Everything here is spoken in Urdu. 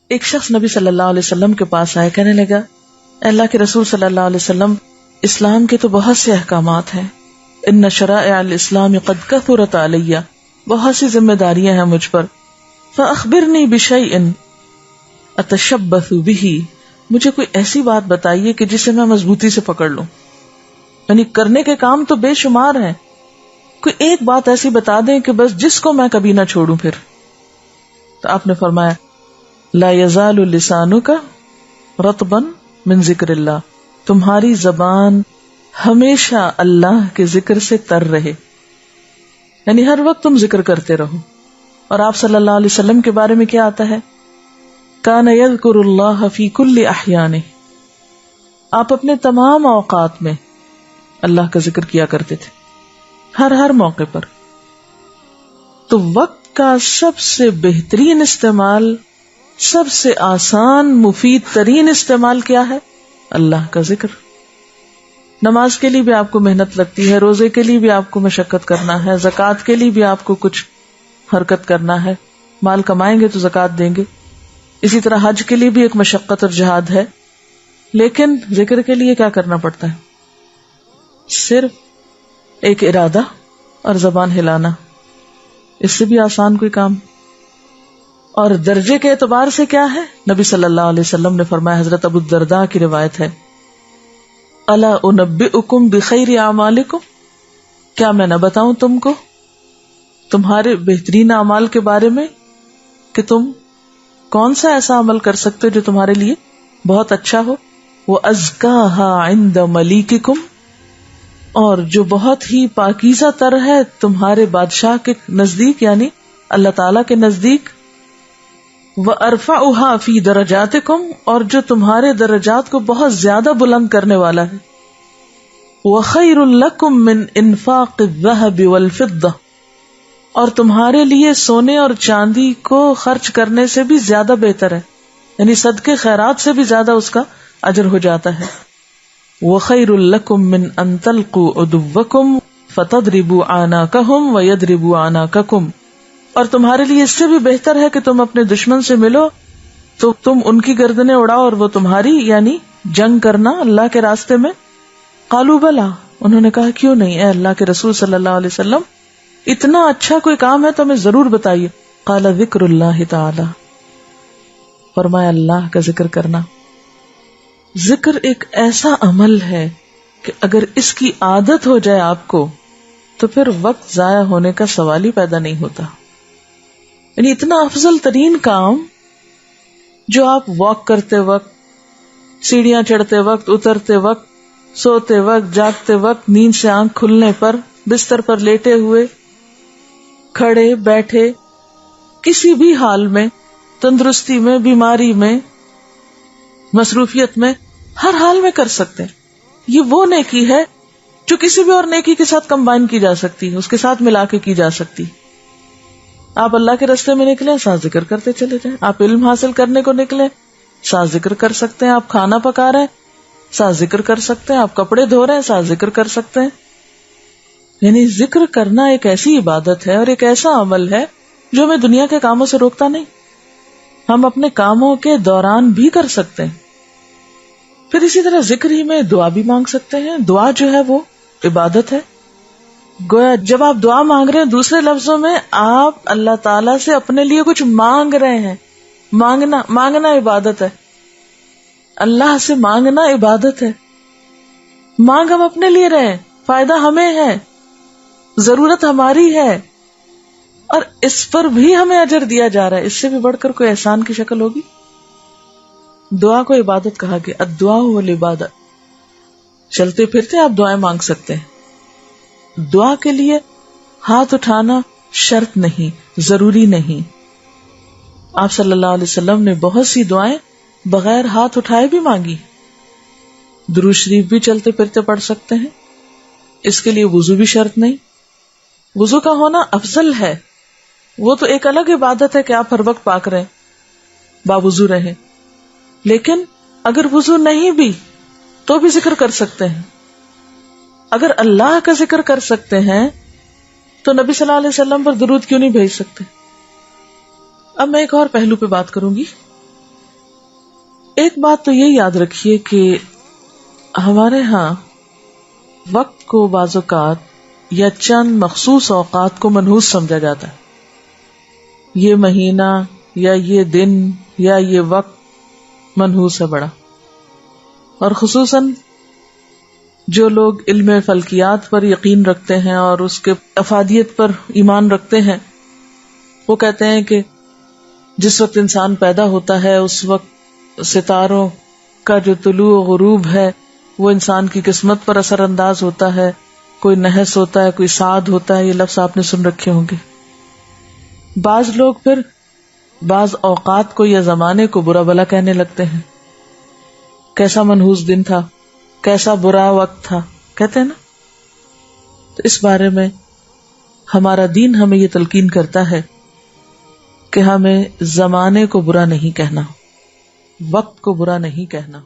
ایک شخص نبی صلی اللہ علیہ وسلم کے پاس آئے، کہنے لگا اللہ کے رسول صلی اللہ علیہ وسلم، اسلام کے تو بہت سے احکامات ہیں، ان شرائع الاسلام قد کثرت علی، بہت سی ذمہ داریاں ہیں مجھ پر، فاخبرنی بشیء اتشبث بہ، مجھے کوئی ایسی بات بتائیے کہ جسے میں مضبوطی سے پکڑ لوں، یعنی کرنے کے کام تو بے شمار ہیں، کوئی ایک بات ایسی بتا دیں کہ بس جس کو میں کبھی نہ چھوڑوں پھر۔ تو آپ نے فرمایا لا یزال لسانک رطبا من ذکر اللہ، تمہاری زبان ہمیشہ اللہ کے ذکر سے تر رہے، یعنی ہر وقت تم ذکر کرتے رہو۔ اور آپ صلی اللہ علیہ وسلم کے بارے میں کیا آتا ہے، کان یذکر اللہ فی کل احیانہ، آپ اپنے تمام اوقات میں اللہ کا ذکر کیا کرتے تھے، ہر موقع پر۔ تو وقت کا سب سے بہترین استعمال، سب سے آسان مفید ترین استعمال کیا ہے؟ اللہ کا ذکر۔ نماز کے لیے بھی آپ کو محنت لگتی ہے، روزے کے لیے بھی آپ کو مشقت کرنا ہے، زکوٰۃ کے لیے بھی آپ کو کچھ حرکت کرنا ہے، مال کمائیں گے تو زکوٰۃ دیں گے، اسی طرح حج کے لیے بھی ایک مشقت اور جہاد ہے، لیکن ذکر کے لیے کیا کرنا پڑتا ہے؟ صرف ایک ارادہ اور زبان ہلانا، اس سے بھی آسان کوئی کام۔ اور درجے کے اعتبار سے کیا ہے؟ نبی صلی اللہ علیہ وسلم نے فرمایا، حضرت ابو الدرداء کی روایت ہے، الا انبئکم بخیر اعمالکم، کیا میں نہ بتاؤں تم کو تمہارے بہترین اعمال کے بارے میں، کہ تم کون سا ایسا عمل کر سکتے ہو جو تمہارے لیے بہت اچھا ہو، وَأَزْكَاهَا عِنْدَ مَلِيكِكُمْ، اور جو بہت ہی پاکیزہ تر ہے تمہارے بادشاہ کے نزدیک، یعنی اللہ تعالی کے نزدیک، وَأَرْفَعُهَا فِي دَرَجَاتِكُمْ، اور جو تمہارے درجات کو بہت زیادہ بلند کرنے والا ہے، وَخَيْرٌ لَكُمْ مِنْ إِنفَاقِ الذَّهَبِ وَالْفِضَّةِ، اور تمہارے لیے سونے اور چاندی کو خرچ کرنے سے بھی زیادہ بہتر ہے، یعنی صدقے خیرات سے بھی زیادہ اس کا اجر ہو جاتا ہے۔ وَخَيْرٌ لَكُمْ مِنْ أَن تَلْقُوا عُدُوَّكُمْ فَتَضْرِبُوا أَعْنَاقَهُمْ وَيَضْرِبُوا أَعْنَاقَكُمْ، اور تمہارے لیے اس سے بھی بہتر ہے کہ تم اپنے دشمن سے ملو تو تم ان کی گردنیں اڑاؤ اور وہ تمہاری، یعنی جنگ کرنا اللہ کے راستے میں۔ قالوا بلا، انہوں نے کہا کیوں نہیں اے اللہ کے رسول صلی اللہ علیہ وسلم، اتنا اچھا کوئی کام ہے تو ہمیں ضرور بتائیے۔ قال ذکر اللہ تعالی، فرمایا اللہ کا ذکر کرنا۔ ذکر ایک ایسا عمل ہے کہ اگر اس کی عادت ہو جائے آپ کو تو پھر وقت ضائع ہونے کا سوال ہی پیدا نہیں ہوتا، یعنی اتنا افضل ترین کام جو آپ واک کرتے وقت، سیڑھیاں چڑھتے وقت، اترتے وقت، سوتے وقت، جاگتے وقت، نیند سے آنکھ کھلنے پر، بستر پر لیٹے ہوئے، کھڑے بیٹھے، کسی بھی حال میں، تندرستی میں، بیماری میں، مصروفیت میں، ہر حال میں کر سکتے ہیں۔ یہ وہ نیکی ہے جو کسی بھی اور نیکی کے ساتھ کمبائن کی جا سکتی ہے، اس کے ساتھ ملا کے کی جا سکتی۔ آپ اللہ کے راستے میں نکلے، ساتھ ذکر کرتے چلے جائیں، آپ علم حاصل کرنے کو نکلے، ساتھ ذکر کر سکتے ہیں، آپ کھانا پکا رہے ہیں، ساتھ ذکر کر سکتے ہیں، آپ کپڑے دھو رہے ہیں، ساتھ ذکر کر سکتے ہیں۔ یعنی ذکر کرنا ایک ایسی عبادت ہے اور ایک ایسا عمل ہے جو ہمیں دنیا کے کاموں سے روکتا نہیں، ہم اپنے کاموں کے دوران بھی کر سکتے ہیں۔ پھر اسی طرح ذکر ہی میں دعا بھی مانگ سکتے ہیں، دعا جو ہے وہ عبادت ہے۔ گویا جب آپ دعا مانگ رہے ہیں، دوسرے لفظوں میں آپ اللہ تعالی سے اپنے لیے کچھ مانگ رہے ہیں، مانگنا عبادت ہے، اللہ سے مانگنا عبادت ہے۔ مانگ ہم اپنے لیے رہے ہیں، فائدہ ہمیں ہے، ضرورت ہماری ہے، اور اس پر بھی ہمیں اجر دیا جا رہا ہے، اس سے بھی بڑھ کر کوئی احسان کی شکل ہوگی؟ دعا کو عبادت کہا گیا، الدعاء والعبادت۔ چلتے پھرتے آپ دعائیں مانگ سکتے ہیں، دعا کے لیے ہاتھ اٹھانا شرط نہیں، ضروری نہیں۔ آپ صلی اللہ علیہ وسلم نے بہت سی دعائیں بغیر ہاتھ اٹھائے بھی مانگی۔ درود شریف بھی چلتے پھرتے پڑھ سکتے ہیں، اس کے لیے وضو بھی شرط نہیں۔ وضو کا ہونا افضل ہے، وہ تو ایک الگ عبادت ہے کہ آپ ہر وقت پاک رہیں، باوضو رہیں، لیکن اگر وضو نہیں بھی تو بھی ذکر کر سکتے ہیں۔ اگر اللہ کا ذکر کر سکتے ہیں تو نبی صلی اللہ علیہ وسلم پر درود کیوں نہیں بھیج سکتے؟ اب میں ایک اور پہلو پہ بات کروں گی ایک بات تو یہ یاد رکھیے کہ ہمارے ہاں وقت کو بعض اوقات یا چند مخصوص اوقات کو منحوس سمجھا جاتا ہے. یہ مہینہ یا یہ دن یا یہ وقت منحوس ہے بڑا. اور خصوصاً جو لوگ علم فلکیات پر یقین رکھتے ہیں اور اس کے افادیت پر ایمان رکھتے ہیں، وہ کہتے ہیں کہ جس وقت انسان پیدا ہوتا ہے اس وقت ستاروں کا جو طلوع و غروب ہے وہ انسان کی قسمت پر اثر انداز ہوتا ہے. کوئی نحس ہوتا ہے، کوئی سعد ہوتا ہے، یہ لفظ آپ نے سن رکھے ہوں گے. بعض لوگ پھر بعض اوقات کو یا زمانے کو برا بھلا کہنے لگتے ہیں. کیسا منحوس دن تھا، کیسا برا وقت تھا، کہتے ہیں نا. تو اس بارے میں ہمارا دین ہمیں یہ تلقین کرتا ہے کہ ہمیں زمانے کو برا نہیں کہنا، وقت کو برا نہیں کہنا.